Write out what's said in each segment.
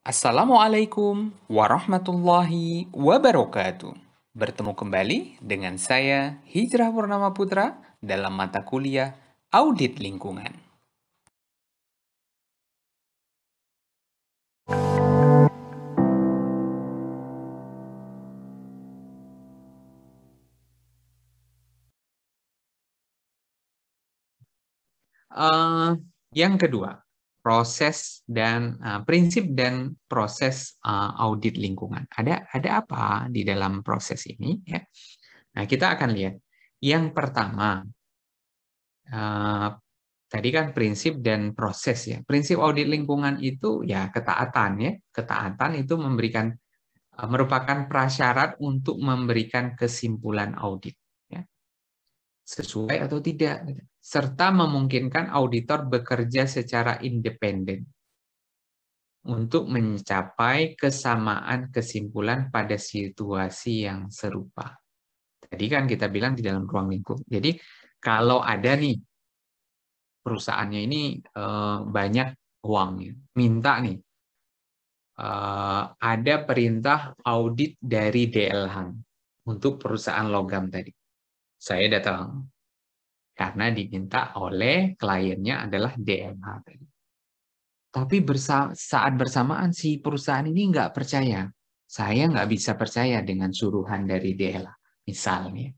Assalamualaikum warahmatullahi wabarakatuh. Bertemu kembali dengan saya Hijrah Purnama Putra dalam mata kuliah Audit Lingkungan. Eh, yang kedua, prinsip dan proses audit lingkungan. Ada apa di dalam proses ini? Ya. Nah, kita akan lihat. Yang pertama, eh, tadi kan prinsip dan proses ya. Prinsip audit lingkungan itu ya ketaatan ya. Ketaatan itu merupakan prasyarat untuk memberikan kesimpulan audit ya. Sesuai atau tidak, serta memungkinkan auditor bekerja secara independen untuk mencapai kesamaan kesimpulan pada situasi yang serupa. Tadi kan kita bilang di dalam ruang lingkup. Jadi kalau ada nih perusahaannya ini banyak uangnya, minta nih ada perintah audit dari DLH untuk perusahaan logam tadi. Saya datang karena diminta oleh kliennya adalah DLH tadi. Tapi saat bersamaan si perusahaan ini nggak percaya. Saya nggak bisa percaya dengan suruhan dari DLH. Misalnya,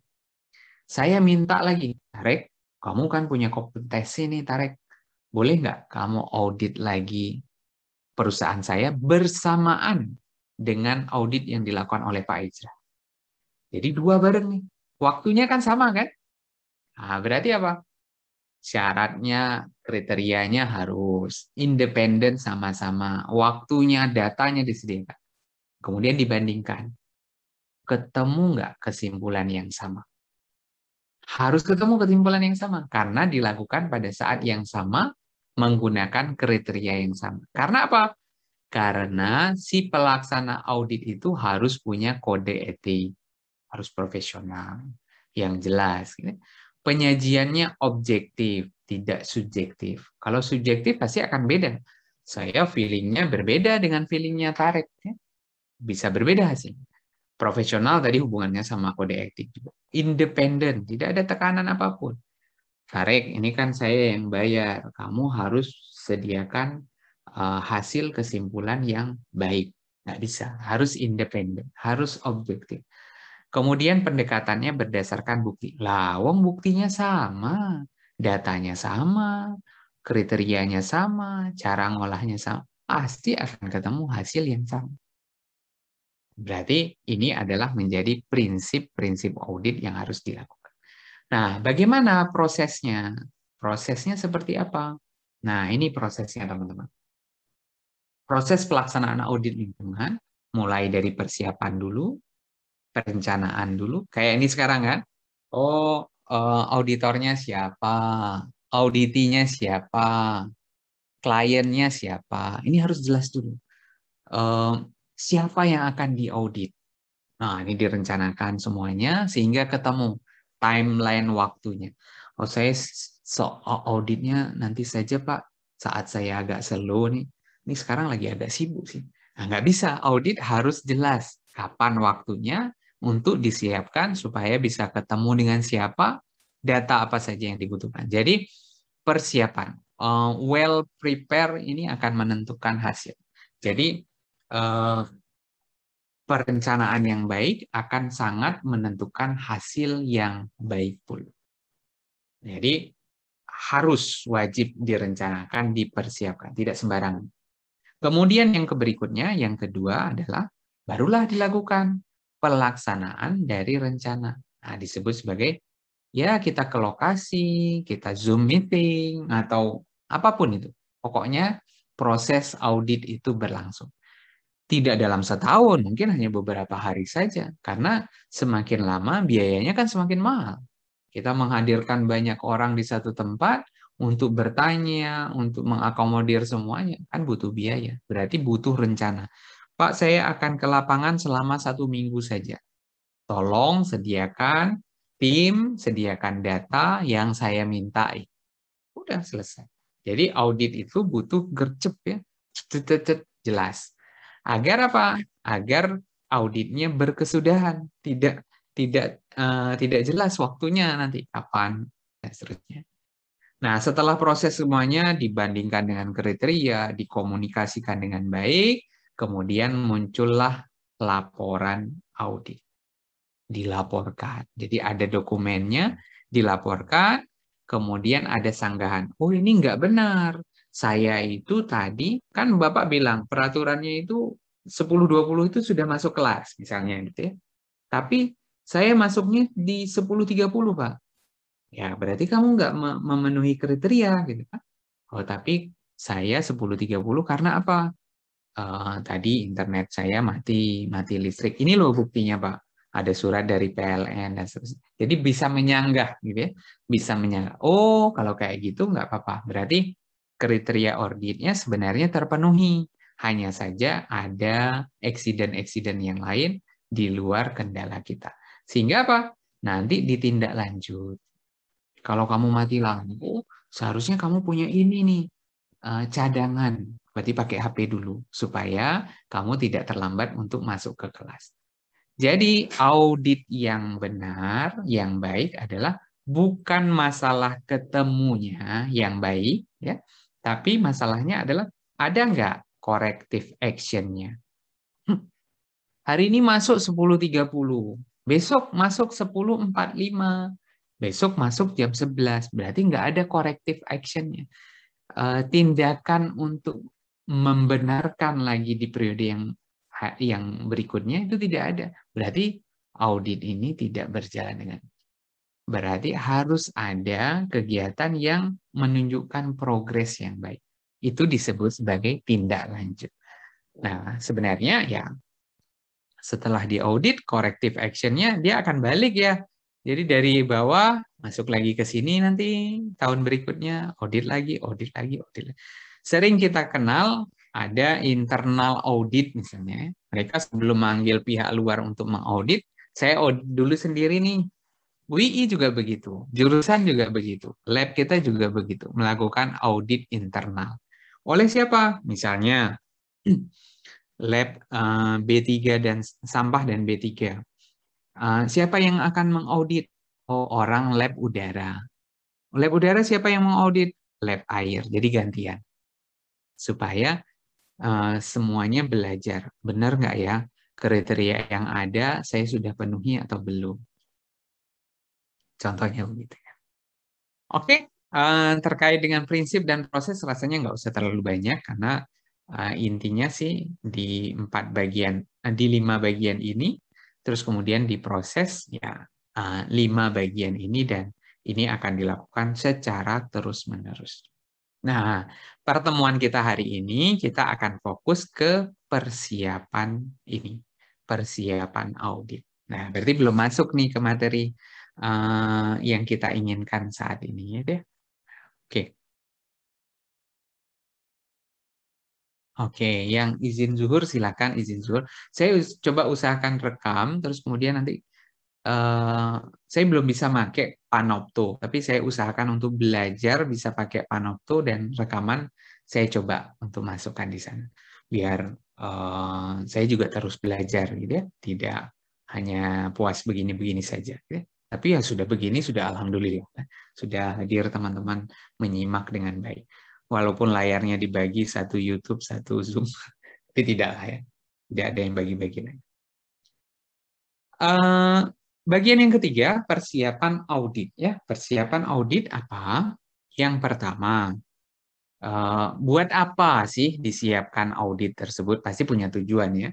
saya minta lagi, Tarek, kamu kan punya kompetensi nih, Tarek. Boleh nggak kamu audit lagi perusahaan saya bersamaan dengan audit yang dilakukan oleh Pak Ijra? Jadi dua bareng nih. Waktunya kan sama kan? Nah, berarti apa? Syaratnya, kriterianya harus independen sama-sama. Waktunya, datanya disediakan. Kemudian dibandingkan. Ketemu nggak kesimpulan yang sama? Harus ketemu kesimpulan yang sama. Karena dilakukan pada saat yang sama, menggunakan kriteria yang sama. Karena apa? Karena si pelaksana audit itu harus punya kode etik. Harus profesional. Yang jelas. Penyajiannya objektif, tidak subjektif. Kalau subjektif pasti akan beda. Saya feelingnya berbeda dengan feelingnya Tarek. Ya. Bisa berbeda hasilnya. Profesional tadi hubungannya sama kode etik juga. Independen, tidak ada tekanan apapun. Tarek, ini kan saya yang bayar. Kamu harus sediakan hasil kesimpulan yang baik. Nggak bisa, harus independen, harus objektif. Kemudian pendekatannya berdasarkan bukti. Lah, wong buktinya sama, datanya sama, kriterianya sama, cara ngolahnya sama. Pasti akan ketemu hasil yang sama. Berarti ini adalah menjadi prinsip-prinsip audit yang harus dilakukan. Nah, bagaimana prosesnya? Prosesnya seperti apa? Nah, ini prosesnya teman-teman. Proses pelaksanaan audit lingkungan, mulai dari persiapan dulu, perencanaan dulu. Kayak ini sekarang kan? Oh, auditornya siapa? Auditinya siapa? Kliennya siapa? Ini harus jelas dulu. Eh, Siapa yang akan diaudit? Nah, ini direncanakan semuanya sehingga ketemu timeline waktunya. Oh, saya auditnya nanti saja, Pak. Saat saya agak slow nih. Ini sekarang lagi agak sibuk sih. Nah, nggak bisa. Audit harus jelas kapan waktunya untuk disiapkan supaya bisa ketemu dengan siapa, data apa saja yang dibutuhkan. Jadi, persiapan. Well prepare ini akan menentukan hasil. Jadi, perencanaan yang baik akan sangat menentukan hasil yang baik pula. Jadi harus wajib direncanakan, dipersiapkan, tidak sembarangan. Kemudian yang berikutnya, yang kedua adalah barulah dilakukan pelaksanaan dari rencana. Nah, disebut sebagai ya kita ke lokasi, kita Zoom meeting, atau apapun itu. Pokoknya proses audit itu berlangsung. Tidak dalam setahun, mungkin hanya beberapa hari saja. Karena semakin lama biayanya kan semakin mahal. Kita menghadirkan banyak orang di satu tempat untuk bertanya, untuk mengakomodir semuanya, kan butuh biaya. Berarti butuh rencana. Pak, saya akan ke lapangan selama 1 minggu saja. Tolong sediakan tim, sediakan data yang saya mintai. Udah selesai. Jadi audit itu butuh gercep ya. Jelas. Agar apa? Agar auditnya berkesudahan, tidak jelas waktunya nanti kapan dan seterusnya. Nah, setelah proses semuanya dibandingkan dengan kriteria, dikomunikasikan dengan baik, kemudian muncullah laporan audit. Dilaporkan. Jadi ada dokumennya, dilaporkan, kemudian ada sanggahan. Oh, ini nggak benar. Saya itu tadi, kan Bapak bilang peraturannya itu 10.20 itu sudah masuk kelas, misalnya gitu ya. Tapi saya masuknya di 10.30, Pak. Ya, berarti kamu nggak memenuhi kriteria gitu kan. Oh, tapi saya 10.30 karena apa? Tadi internet saya mati listrik. Ini loh buktinya, Pak. Ada surat dari PLN dan seterusnya. Jadi bisa menyanggah gitu ya. Bisa menyanggah. Oh, kalau kayak gitu nggak apa-apa. Berarti kriteria auditnya sebenarnya terpenuhi. Hanya saja ada eksiden-eksiden yang lain di luar kendala kita. Sehingga apa? Nanti ditindak lanjut. Kalau kamu mati lampu, seharusnya kamu punya ini nih, cadangan. Berarti pakai HP dulu, supaya kamu tidak terlambat untuk masuk ke kelas. Jadi audit yang benar, yang baik adalah bukan masalah ketemunya yang baik, ya, tapi masalahnya adalah ada nggak corrective action-nya. Hari ini masuk 10.30, besok masuk 10.45, besok masuk jam 11, berarti nggak ada corrective action-nya. Tindakan untuk membenarkan lagi di periode yang berikutnya itu tidak ada. Berarti audit ini tidak berjalan dengan. Berarti harus ada kegiatan yang menunjukkan progres yang baik. Itu disebut sebagai tindak lanjut. Nah, sebenarnya ya setelah diaudit, corrective action-nya dia akan balik ya. Jadi dari bawah masuk lagi ke sini nanti tahun berikutnya audit lagi, audit lagi, audit lagi. Sering kita kenal ada internal audit misalnya. Mereka sebelum manggil pihak luar untuk mengaudit, saya audit dulu sendiri nih. UI juga begitu, jurusan juga begitu, lab kita juga begitu, melakukan audit internal. Oleh siapa? Misalnya lab B3 dan sampah dan B3. Siapa yang akan mengaudit? Oh, orang lab udara. Lab udara siapa yang mengaudit? Lab air. Jadi gantian. Supaya semuanya belajar. Benar nggak ya? Kriteria yang ada saya sudah penuhi atau belum? Contohnya begitu ya. Oke, terkait dengan prinsip dan proses rasanya nggak usah terlalu banyak karena intinya sih di 5 bagian ini, terus kemudian diproses ya 5 bagian ini dan ini akan dilakukan secara terus-menerus. Nah, pertemuan kita hari ini kita akan fokus ke persiapan ini, persiapan audit. Nah, berarti belum masuk nih ke materi yang kita inginkan saat ini ya deh. Oke. Oke, yang izin zuhur silakan izin zuhur. Saya coba usahakan rekam, terus kemudian nanti saya belum bisa pakai Panopto, tapi saya usahakan untuk belajar bisa pakai Panopto dan rekaman saya coba untuk masukkan di sana. Biar saya juga terus belajar gitu ya, tidak hanya puas begini-begini saja. Gitu ya. Tapi ya sudah begini, sudah alhamdulillah. Sudah hadir teman-teman menyimak dengan baik. Walaupun layarnya dibagi satu YouTube, satu Zoom, tapi tidak lah ya. Tidak ada yang bagi-bagi lagi. Bagian yang ketiga, persiapan audit. Ya, persiapan audit apa? Yang pertama, buat apa sih disiapkan audit tersebut? Pasti punya tujuan ya.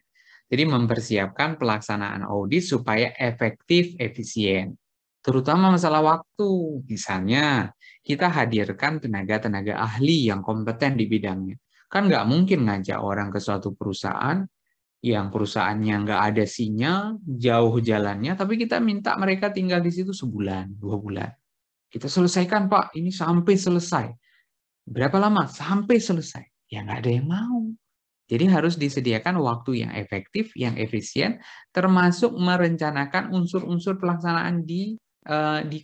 Jadi mempersiapkan pelaksanaan audit supaya efektif, efisien. Terutama masalah waktu. Misalnya, kita hadirkan tenaga-tenaga ahli yang kompeten di bidangnya. Kan nggak mungkin ngajak orang ke suatu perusahaan yang perusahaannya nggak ada sinyal, jauh jalannya, tapi kita minta mereka tinggal di situ sebulan, 2 bulan. Kita selesaikan, Pak, ini sampai selesai. Berapa lama? Sampai selesai. Ya nggak ada yang mau. Jadi harus disediakan waktu yang efektif, yang efisien, termasuk merencanakan unsur-unsur pelaksanaan di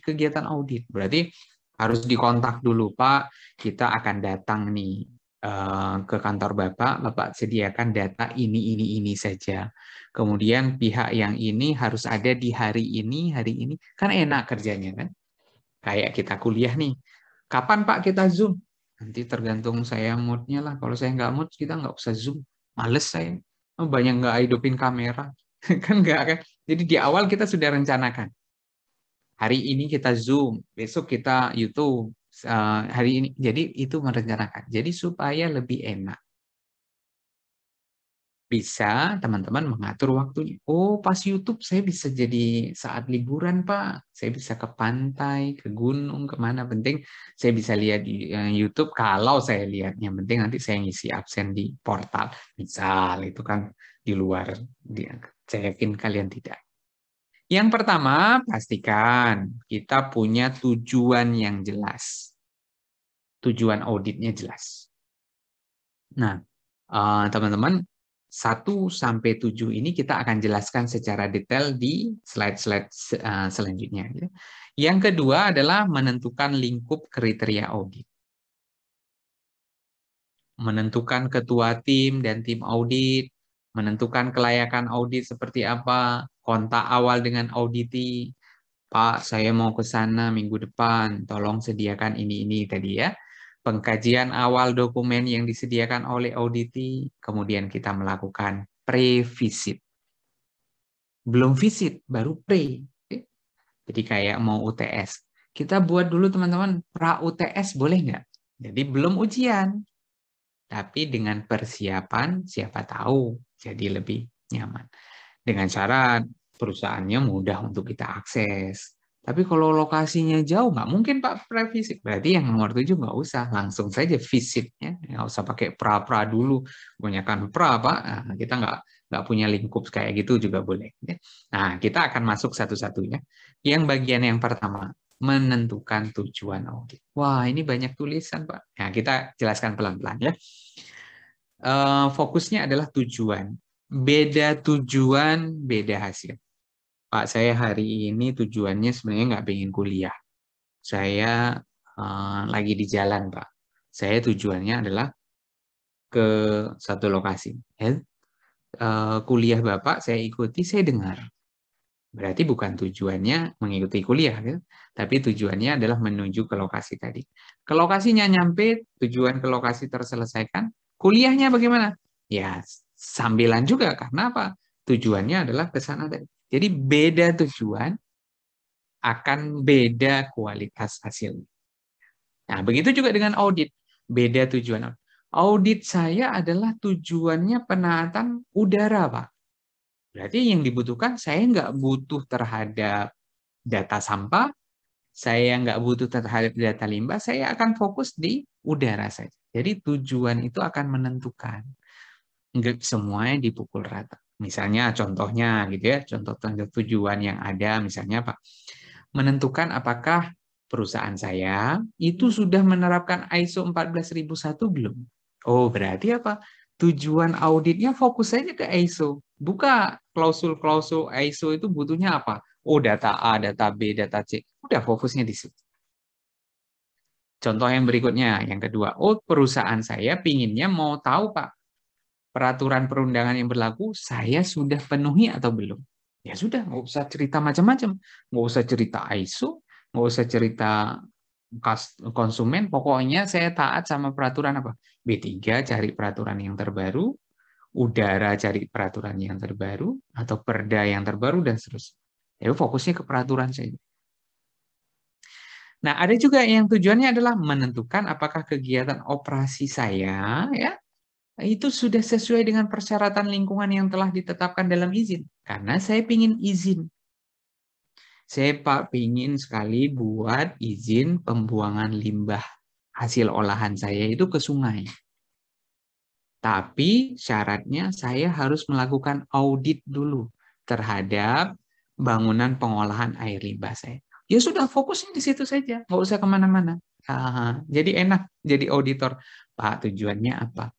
kegiatan audit. Berarti harus dikontak dulu, Pak, kita akan datang nih. ke kantor Bapak sediakan data ini saja. Kemudian pihak yang ini harus ada di hari ini, kan enak kerjanya kan? Kayak kita kuliah nih, kapan Pak kita Zoom? Nanti tergantung saya moodnya lah. Kalau saya nggak mood, kita nggak usah Zoom. Males saya. Banyak nggak hidupin kamera. Kan nggak kan? Jadi di awal kita sudah rencanakan. Hari ini kita Zoom, besok kita YouTube. Hari ini, jadi itu merencanakan. Jadi supaya lebih enak. Bisa teman-teman mengatur waktunya. Oh, pas YouTube saya bisa jadi saat liburan, Pak. Saya bisa ke pantai, ke gunung, kemana. Penting saya bisa lihat di YouTube. Kalau saya lihat, yang penting nanti saya ngisi absen di portal. Misal, itu kan di luar. Saya yakin kalian tidak. Yang pertama, pastikan kita punya tujuan yang jelas. Tujuan auditnya jelas. Nah, teman-teman, 1-7 ini kita akan jelaskan secara detail di slide-slide selanjutnya. Yang kedua adalah menentukan lingkup kriteria audit. Menentukan ketua tim dan tim audit, menentukan kelayakan audit seperti apa, kontak awal dengan auditi. Pak, saya mau ke sana minggu depan, tolong sediakan ini tadi ya. Pengkajian awal dokumen yang disediakan oleh auditi, kemudian kita melakukan pre-visit. Belum visit, baru pre. Jadi kayak mau UTS. Kita buat dulu teman-teman, pra-UTS boleh nggak? Jadi belum ujian, tapi dengan persiapan siapa tahu jadi lebih nyaman. Dengan syarat perusahaannya mudah untuk kita akses. Tapi kalau lokasinya jauh, nggak mungkin Pak pre-visit. Berarti yang nomor 7 nggak usah. Langsung saja visitnya. Nggak usah pakai pra-pra dulu. Kebanyakan pra, Pak. Nah, kita nggak punya lingkup kayak gitu juga boleh. Nah, kita akan masuk satu-satunya. Yang bagian yang pertama, menentukan tujuan audit. Wah, ini banyak tulisan, Pak. Nah, kita jelaskan pelan-pelan ya. Fokusnya adalah tujuan. Beda tujuan, beda hasil. Pak, saya hari ini tujuannya sebenarnya nggak pengen kuliah. Saya lagi di jalan, Pak. Saya tujuannya adalah ke satu lokasi. Kuliah Bapak saya ikuti, saya dengar. Berarti bukan tujuannya mengikuti kuliah, gitu. Tapi tujuannya adalah menuju ke lokasi tadi. Ke lokasinya nyampe, tujuan ke lokasi terselesaikan. Kuliahnya bagaimana? Ya, sambilan juga. Karena apa? Tujuannya adalah ke sana tadi. Jadi beda tujuan, akan beda kualitas hasilnya. Nah, begitu juga dengan audit. Beda tujuan. Audit saya adalah tujuannya penaatan udara, Pak. Berarti yang dibutuhkan, saya nggak butuh terhadap data sampah, saya nggak butuh terhadap data limbah, saya akan fokus di udara saja. Jadi tujuan itu akan menentukan. Nggak semuanya dipukul rata. Misalnya contohnya gitu ya, contoh tujuan yang ada misalnya Pak, menentukan apakah perusahaan saya itu sudah menerapkan ISO 14001 belum? Oh, berarti apa? Tujuan auditnya fokus saja ke ISO. Buka klausul-klausul ISO itu butuhnya apa? Oh, data A, data B, data C. Udah fokusnya di situ. Contoh yang berikutnya, yang kedua. Oh, perusahaan saya pinginnya mau tahu, Pak, peraturan perundangan yang berlaku saya sudah penuhi atau belum. Ya sudah, nggak usah cerita macam-macam. Nggak usah cerita ISO, nggak usah cerita konsumen, pokoknya saya taat sama peraturan apa? B3 cari peraturan yang terbaru, udara cari peraturan yang terbaru, atau perda yang terbaru, dan seterusnya. Ya fokusnya ke peraturan saja. Nah, ada juga yang tujuannya adalah menentukan apakah kegiatan operasi saya ya itu sudah sesuai dengan persyaratan lingkungan yang telah ditetapkan dalam izin. Karena saya ingin izin. Saya Pak ingin sekali buat izin pembuangan limbah hasil olahan saya itu ke sungai. Tapi syaratnya saya harus melakukan audit dulu terhadap bangunan pengolahan air limbah saya. Ya sudah, fokusnya di situ saja, nggak usah kemana-mana. Jadi enak jadi auditor. Pak, tujuannya apa?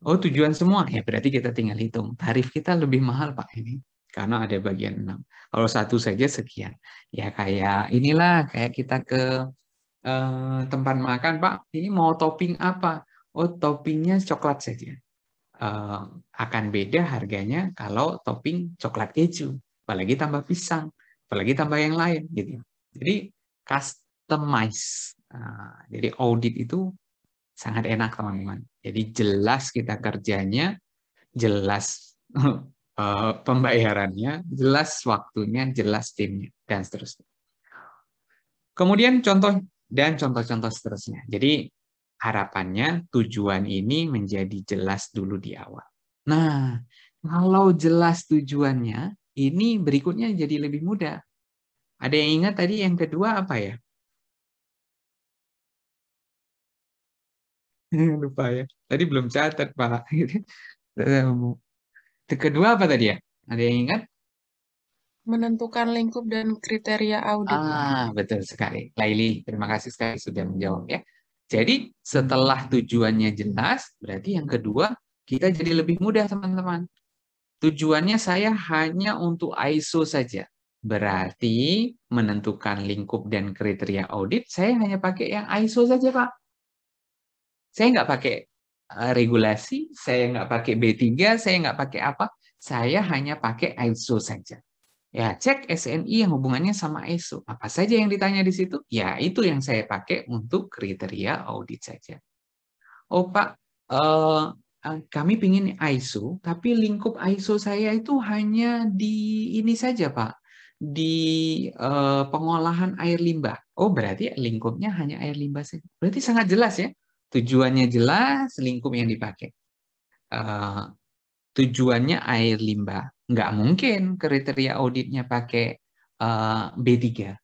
Oh, tujuan semua. Ya, berarti kita tinggal hitung. Tarif kita lebih mahal, Pak, ini. Karena ada bagian 6. Kalau satu saja sekian. Ya, kayak inilah. Kayak kita ke tempat makan, Pak. Ini mau topping apa? oh toppingnya coklat saja. Akan beda harganya kalau topping coklat keju, apalagi tambah pisang, apalagi tambah yang lain gitu. Jadi customize. Jadi audit itu sangat enak teman-teman. Jadi jelas kita kerjanya, jelas pembayarannya, jelas waktunya, jelas timnya, dan seterusnya. Kemudian contoh dan contoh-contoh seterusnya. Jadi harapannya tujuan ini menjadi jelas dulu di awal. Nah, kalau jelas tujuannya, ini berikutnya jadi lebih mudah. Ada yang ingat tadi yang kedua apa ya? Lupa ya. Tadi belum catat, Pak. Kedua apa tadi ya? Ada yang ingat? Menentukan lingkup dan kriteria audit. Betul sekali. Laili, terima kasih sekali sudah menjawab ya. Jadi setelah tujuannya jelas, berarti yang kedua kita jadi lebih mudah teman-teman. Tujuannya saya hanya untuk ISO saja. Berarti menentukan lingkup dan kriteria audit, saya hanya pakai yang ISO saja, Pak. Saya nggak pakai regulasi, saya nggak pakai B3, saya nggak pakai apa. Saya hanya pakai ISO saja. Ya, cek SNI yang hubungannya sama ISO. Apa saja yang ditanya di situ? Ya, itu yang saya pakai untuk kriteria audit saja. Oh, Pak, kami ingin ISO, tapi lingkup ISO saya itu hanya di ini saja, Pak. Di pengolahan air limbah. Oh, berarti lingkupnya hanya air limbah saja. Berarti sangat jelas ya. Tujuannya jelas, lingkup yang dipakai. Eh, tujuannya air limbah. Nggak mungkin kriteria auditnya pakai B3.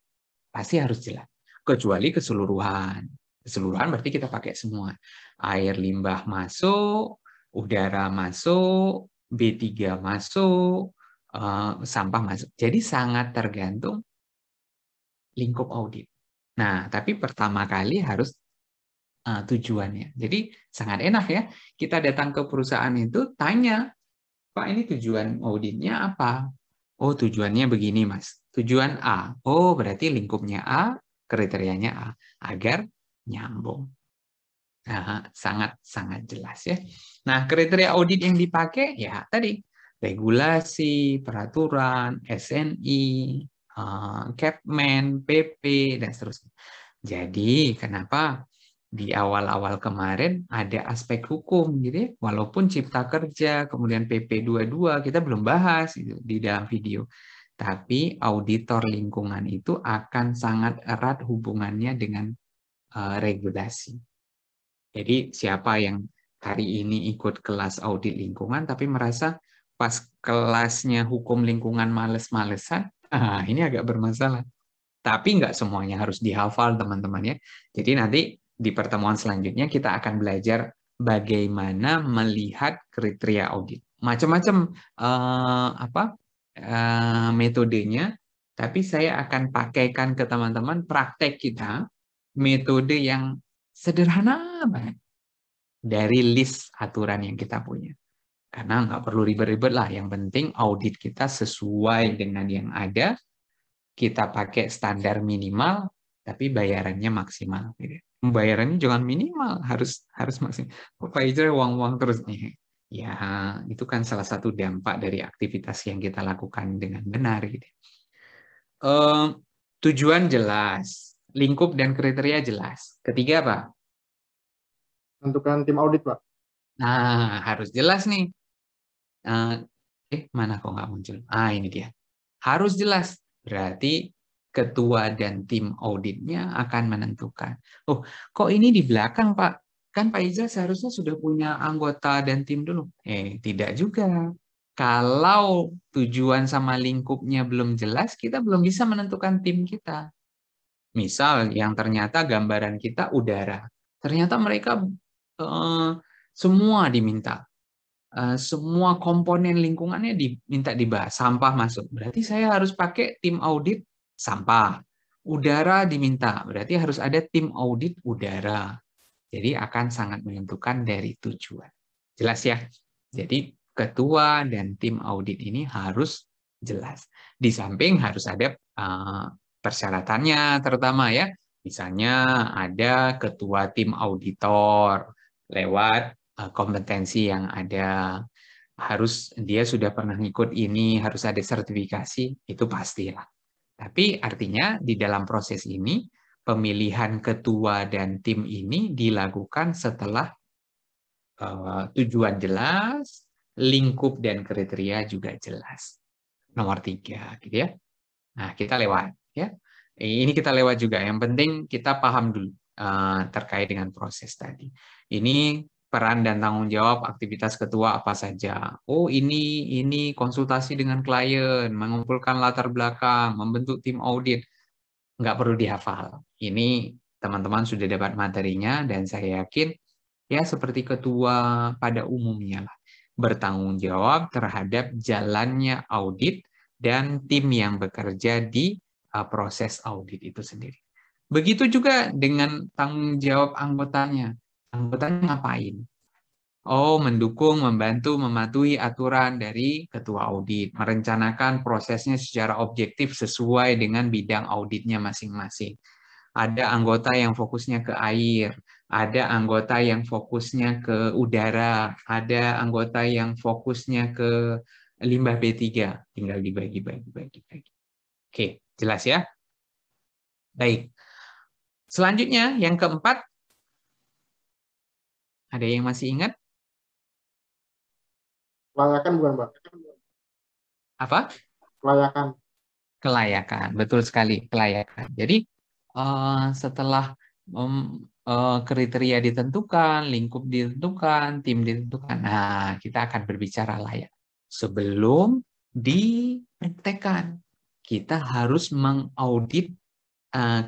Pasti harus jelas. Kecuali keseluruhan. Keseluruhan berarti kita pakai semua. Air limbah masuk, udara masuk, B3 masuk, sampah masuk. Jadi sangat tergantung lingkup audit. Nah, tapi pertama kali harus tujuannya. Jadi sangat enak ya. Kita datang ke perusahaan itu, tanya, Pak, ini tujuan auditnya apa? Oh, tujuannya begini, Mas. Tujuan A. Oh, berarti lingkupnya A, kriterianya A. Agar nyambung. Nah, sangat-sangat jelas ya. Nah, kriteria audit yang dipakai, ya tadi. Regulasi, peraturan, SNI, Capman, PP, dan seterusnya. Jadi, kenapa di awal-awal kemarin ada aspek hukum gitu ya. Walaupun Cipta Kerja, kemudian PP 22 kita belum bahas gitu, di dalam video. Tapi auditor lingkungan itu akan sangat erat hubungannya dengan regulasi. Jadi siapa yang hari ini ikut kelas audit lingkungan tapi merasa pas kelasnya hukum lingkungan males-malesan, ini agak bermasalah. Tapi nggak semuanya harus dihafal, teman-teman ya. Jadi nanti di pertemuan selanjutnya kita akan belajar bagaimana melihat kriteria audit. Macam-macam metodenya, tapi saya akan pakaikan ke teman-teman praktek kita metode yang sederhana banget dari list aturan yang kita punya. Karena nggak perlu ribet-ribet lah. Yang penting audit kita sesuai dengan yang ada, kita pakai standar minimal, tapi bayarannya maksimal. Bayarannya jangan minimal, harus maksimal. Pak Ijra uang-uang terus nih. Ya, itu kan salah satu dampak dari aktivitas yang kita lakukan dengan benar. Gitu. Tujuan jelas, lingkup dan kriteria jelas. Ketiga apa? Tentukan tim audit, Pak. Nah, harus jelas nih. Mana kok nggak muncul? Ini dia. Harus jelas. Berarti ketua dan tim auditnya akan menentukan. Oh, kok ini di belakang, Pak? Kan Pak Iza seharusnya sudah punya anggota dan tim dulu. Tidak juga. Kalau tujuan sama lingkupnya belum jelas, kita belum bisa menentukan tim kita. Misal yang ternyata gambaran kita udara. Ternyata mereka semua diminta. Semua komponen lingkungannya diminta dibahas. Sampah masuk. Berarti saya harus pakai tim audit sampah. Udara diminta. Berarti harus ada tim audit udara. Jadi akan sangat menentukan dari tujuan. Jelas ya? Jadi ketua dan tim audit ini harus jelas. Di samping harus ada persyaratannya terutama ya. Misalnya ada ketua tim auditor, lewat kompetensi yang ada. Harus dia sudah pernah ngikut ini, harus ada sertifikasi, itu pastilah. Tapi artinya di dalam proses ini, pemilihan ketua dan tim ini dilakukan setelah tujuan jelas, lingkup dan kriteria juga jelas. Nomor 3, gitu ya. Nah, kita lewat, ya. Ini kita lewat juga. Yang penting kita paham dulu terkait dengan proses tadi. Ini peran dan tanggung jawab aktivitas ketua apa saja. Oh, ini konsultasi dengan klien, mengumpulkan latar belakang, membentuk tim audit. Nggak perlu dihafal. Ini teman-teman sudah dapat materinya dan saya yakin ya seperti ketua pada umumnya lah, bertanggung jawab terhadap jalannya audit dan tim yang bekerja di proses audit itu sendiri. Begitu juga dengan tanggung jawab anggotanya. Anggotanya ngapain? Oh, mendukung, membantu, mematuhi aturan dari ketua audit, merencanakan prosesnya secara objektif sesuai dengan bidang auditnya masing-masing. Ada anggota yang fokusnya ke air, ada anggota yang fokusnya ke udara, ada anggota yang fokusnya ke limbah B3. Tinggal dibagi-bagi. Oke, jelas ya? Baik. Selanjutnya, yang keempat, ada yang masih ingat? Kelayakan bukan, Pak? Apa? Kelayakan. Kelayakan, betul sekali, kelayakan. Jadi, setelah kriteria ditentukan, lingkup ditentukan, tim ditentukan, nah kita akan berbicara layak. Sebelum dipraktekkan, kita harus mengaudit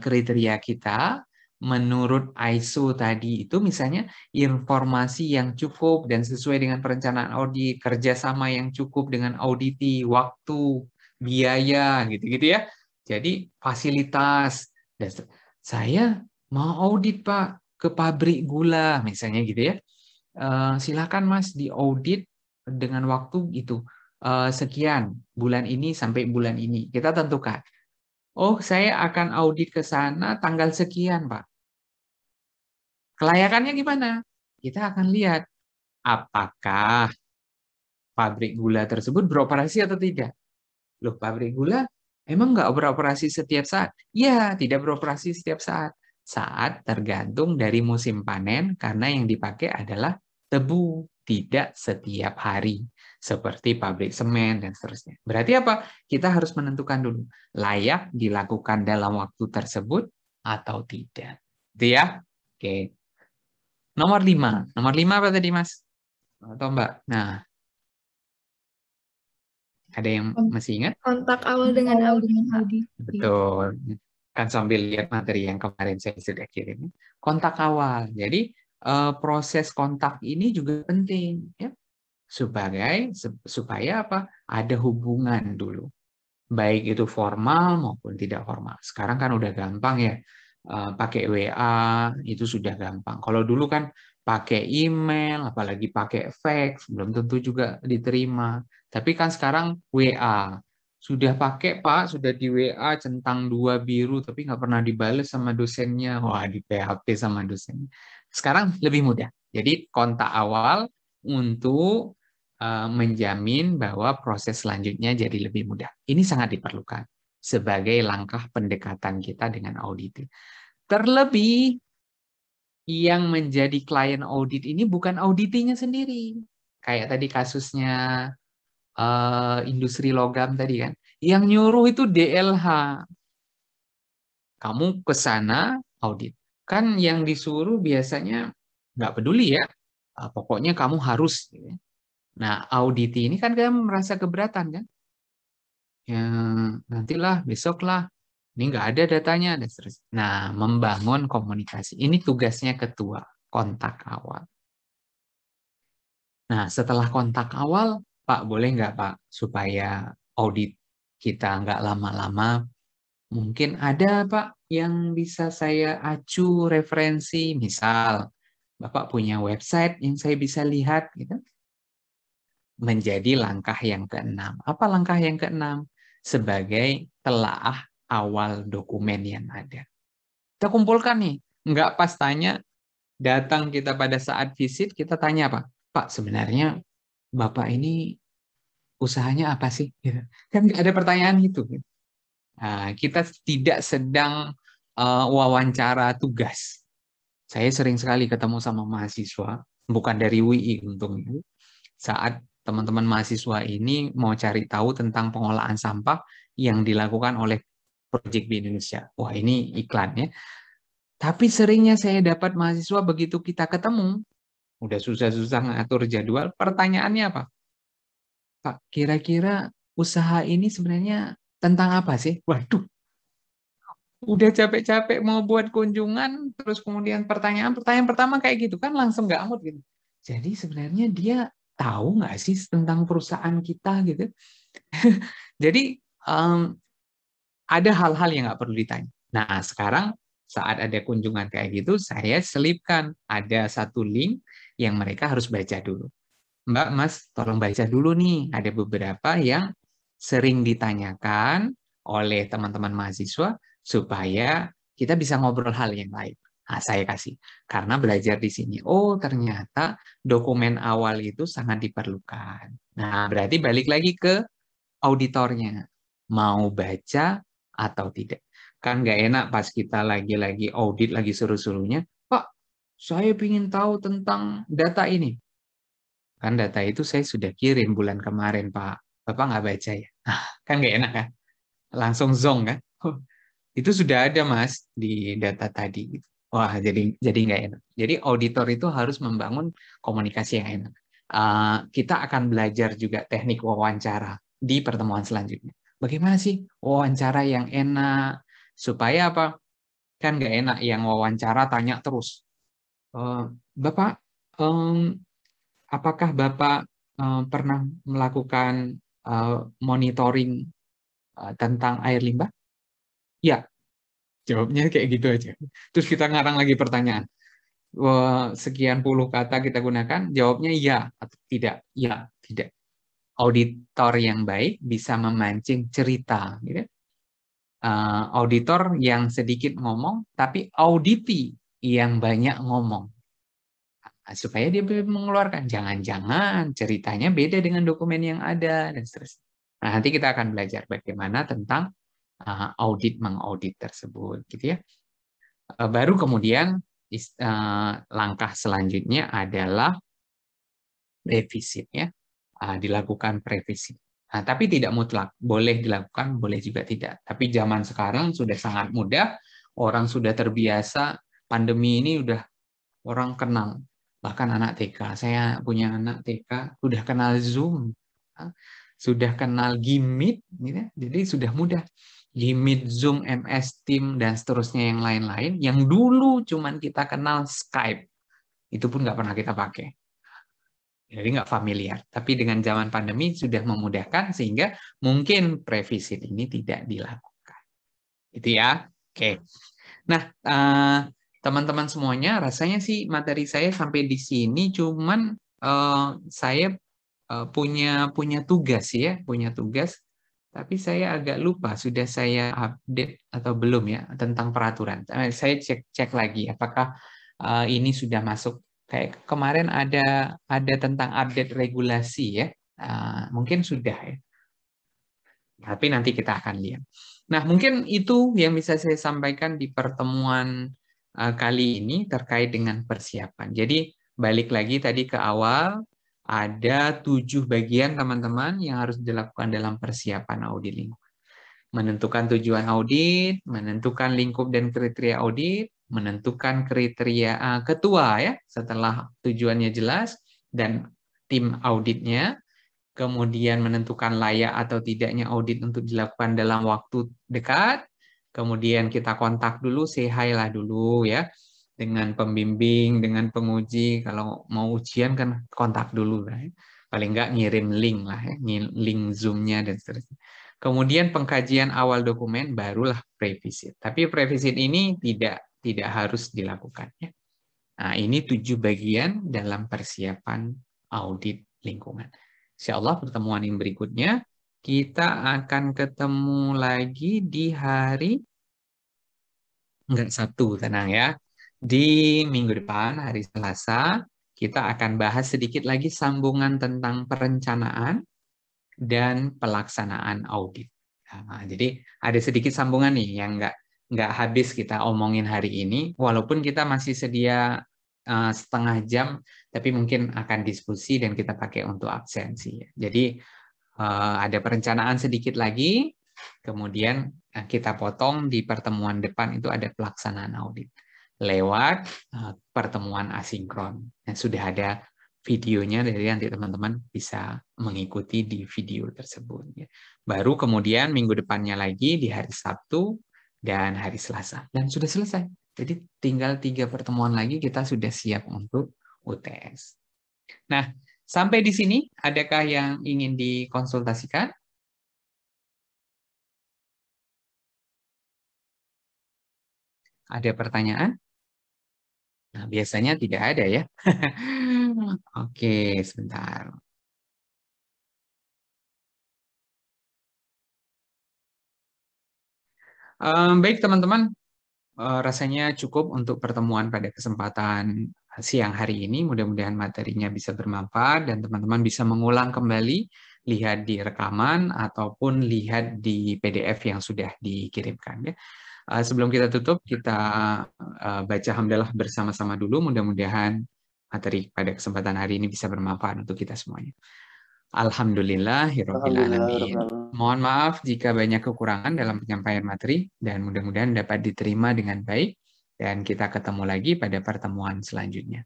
kriteria kita menurut ISO tadi itu, misalnya informasi yang cukup dan sesuai dengan perencanaan audit, kerjasama yang cukup dengan auditi, waktu, biaya, gitu-gitu ya. Jadi fasilitas. Dan saya mau audit Pak ke pabrik gula, misalnya gitu ya. Silakan Mas diaudit dengan waktu itu sekian, bulan ini sampai bulan ini. Kita tentukan. Oh, saya akan audit ke sana tanggal sekian, Pak. Kelayakannya gimana? Kita akan lihat apakah pabrik gula tersebut beroperasi atau tidak. Loh, pabrik gula emang nggak beroperasi setiap saat? Ya, tidak beroperasi setiap saat. Saat tergantung dari musim panen karena yang dipakai adalah tebu, tidak setiap hari. Seperti pabrik semen dan seterusnya. Berarti apa? Kita harus menentukan dulu, layak dilakukan dalam waktu tersebut atau tidak. Itu ya? Oke. Nomor 5. Nomor 5 apa tadi, Mas? Atau Mbak? Nah, ada yang masih ingat? Kontak awal dengan audit. Betul. Kan sambil lihat materi yang kemarin saya sudah kirim. Kontak awal. Jadi proses kontak ini juga penting ya. Supaya apa? Ada hubungan dulu. Baik itu formal maupun tidak formal. Sekarang kan udah gampang ya. Pakai WA itu sudah gampang. Kalau dulu kan pakai email, apalagi pakai fax, belum tentu juga diterima. Tapi kan sekarang WA. Sudah pakai Pak, sudah di WA centang 2 biru, tapi nggak pernah dibales sama dosennya. Wah, di PHP sama dosennya. Sekarang lebih mudah. Jadi kontak awal untuk menjamin bahwa proses selanjutnya jadi lebih mudah. Ini sangat diperlukan sebagai langkah pendekatan kita dengan audit. Terlebih yang menjadi klien audit ini bukan auditinya sendiri. Kayak tadi kasusnya industri logam tadi kan. Yang nyuruh itu DLH. Kamu ke sana audit. Kan yang disuruh biasanya nggak peduli ya. Pokoknya kamu harus. Nah, audit ini kan kamu merasa keberatan kan? Ya, nantilah, besoklah. Ini nggak ada datanya. Dan seterusnya. Nah, membangun komunikasi. Ini tugasnya ketua, kontak awal. Nah, setelah kontak awal, Pak, boleh nggak Pak, supaya audit kita nggak lama-lama? Mungkin ada Pak yang bisa saya acu referensi, misal Bapak punya website yang saya bisa lihat, gitu. Menjadi langkah yang keenam. Apa langkah yang keenam? Sebagai telaah awal dokumen yang ada. Kita kumpulkan nih, nggak pas tanya, datang kita pada saat visit, kita tanya apa? Pak, sebenarnya Bapak ini usahanya apa sih? Gitu. Kan nggak ada pertanyaan itu. Nah, kita tidak sedang wawancara tugas. Saya sering sekali ketemu sama mahasiswa, bukan dari UI untungnya. Saat teman-teman mahasiswa ini mau cari tahu tentang pengolahan sampah yang dilakukan oleh Project di Indonesia. Wah, ini iklannya. Tapi seringnya saya dapat mahasiswa begitu kita ketemu, udah susah-susah ngatur jadwal, pertanyaannya apa? Pak, kira-kira usaha ini sebenarnya tentang apa sih? Waduh, udah capek-capek mau buat kunjungan, terus kemudian pertanyaan pertama kayak gitu kan langsung nggak mood gitu. Jadi sebenarnya dia tahu nggak sih tentang perusahaan kita gitu. Jadi ada hal-hal yang nggak perlu ditanya. Nah sekarang saat ada kunjungan kayak gitu, saya selipkan ada satu link yang mereka harus baca dulu. Mbak, Mas, tolong baca dulu nih. Ada beberapa yang sering ditanyakan oleh teman-teman mahasiswa supaya kita bisa ngobrol hal yang lain. Nah, saya kasih. Karena belajar di sini, oh ternyata dokumen awal itu sangat diperlukan. Nah, berarti balik lagi ke auditornya. Mau baca atau tidak. Kan nggak enak pas kita lagi audit, lagi seru-serunya. Pak, saya ingin tahu tentang data ini. Kan data itu saya sudah kirim bulan kemarin, Pak. Bapak nggak baca ya? Kan nggak enak kan? Langsung zong kan? Oh, itu sudah ada, Mas, di data tadi. Wah, jadi nggak enak. Jadi auditor itu harus membangun komunikasi yang enak. Kita akan belajar juga teknik wawancara di pertemuan selanjutnya. Bagaimana sih wawancara yang enak? Supaya apa? Kan nggak enak yang wawancara tanya terus. Bapak, apakah Bapak pernah melakukan monitoring tentang air limbah? Ya, jawabnya kayak gitu aja. Terus kita ngarang lagi pertanyaan. Sekian puluh kata kita gunakan, jawabnya ya atau tidak. Ya, tidak. Auditor yang baik bisa memancing cerita. Gitu. Auditor yang sedikit ngomong, tapi auditi yang banyak ngomong. Supaya dia mengeluarkan jangan-jangan ceritanya beda dengan dokumen yang ada dan seterusnya. Nah, nanti kita akan belajar bagaimana tentang audit mengaudit tersebut gitu ya. Baru kemudian langkah selanjutnya adalah revisit ya. Dilakukan revisit. Nah, tapi tidak mutlak, boleh dilakukan, boleh juga tidak. Tapi zaman sekarang sudah sangat mudah, orang sudah terbiasa, pandemi ini udah orang kenal. Bahkan anak TK, saya punya anak TK, sudah kenal Zoom, sudah kenal Gmeet, gitu. Jadi sudah mudah. Gmeet, Zoom, MS Team, dan seterusnya yang lain-lain, yang dulu cuman kita kenal Skype, itu pun nggak pernah kita pakai. Jadi nggak familiar. Tapi dengan zaman pandemi sudah memudahkan, sehingga mungkin revisit ini tidak dilakukan. Itu ya. Oke. Nah, teman-teman semuanya, rasanya sih materi saya sampai di sini, cuman saya punya tugas ya, punya tugas, tapi saya agak lupa sudah saya update atau belum ya tentang peraturan. Saya cek lagi apakah ini sudah masuk. Kayak kemarin ada tentang update regulasi ya, mungkin sudah ya. Tapi nanti kita akan lihat. Nah, mungkin itu yang bisa saya sampaikan di pertemuan kali ini terkait dengan persiapan. Jadi, balik lagi tadi ke awal, ada 7 bagian teman-teman yang harus dilakukan dalam persiapan audit lingkup. Menentukan tujuan audit, menentukan lingkup dan kriteria audit, menentukan kriteria ketua ya, setelah tujuannya jelas, dan tim auditnya, kemudian menentukan layak atau tidaknya audit untuk dilakukan dalam waktu dekat, kemudian kita kontak dulu, say hi lah dulu ya, dengan pembimbing, dengan penguji, kalau mau ujian kan kontak dulu lah ya. Paling nggak ngirim link lah ya, link Zoom-nya dan seterusnya. Kemudian pengkajian awal dokumen, barulah previsit. Tapi previsit ini tidak harus dilakukan ya. Nah, ini 7 bagian dalam persiapan audit lingkungan. Insya Allah pertemuan yang berikutnya kita akan ketemu lagi di hari enggak Sabtu, tenang ya. Di minggu depan, hari Selasa, kita akan bahas sedikit lagi sambungan tentang perencanaan dan pelaksanaan audit. Nah, jadi ada sedikit sambungan nih yang nggak habis kita omongin hari ini, walaupun kita masih sedia setengah jam, tapi mungkin akan diskusi dan kita pakai untuk absensi. Jadi ada perencanaan sedikit lagi, kemudian kita potong di pertemuan depan itu ada pelaksanaan audit lewat pertemuan asinkron. Yang sudah ada videonya, jadi nanti teman-teman bisa mengikuti di video tersebut. Baru kemudian minggu depannya lagi di hari Sabtu dan hari Selasa. Dan sudah selesai. Jadi tinggal 3 pertemuan lagi kita sudah siap untuk UTS. Nah, sampai di sini adakah yang ingin dikonsultasikan? Ada pertanyaan? Nah, biasanya tidak ada ya. Oke, sebentar. Baik teman-teman, rasanya cukup untuk pertemuan pada kesempatan siang hari ini. Mudah-mudahan materinya bisa bermanfaat dan teman-teman bisa mengulang kembali, lihat di rekaman ataupun lihat di PDF yang sudah dikirimkan. Ya. Sebelum kita tutup, kita baca hamdalah bersama-sama dulu. Mudah-mudahan materi pada kesempatan hari ini bisa bermanfaat untuk kita semuanya. Alhamdulillahirrabbilalamin. Mohon maaf jika banyak kekurangan dalam penyampaian materi dan mudah-mudahan dapat diterima dengan baik dan kita ketemu lagi pada pertemuan selanjutnya.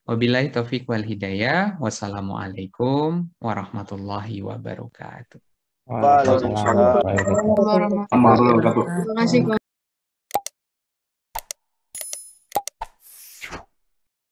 Wabillahi taufiq wal hidayah. Wassalamualaikum warahmatullahi wabarakatuh. Waalaikumsalam. Terima kasih.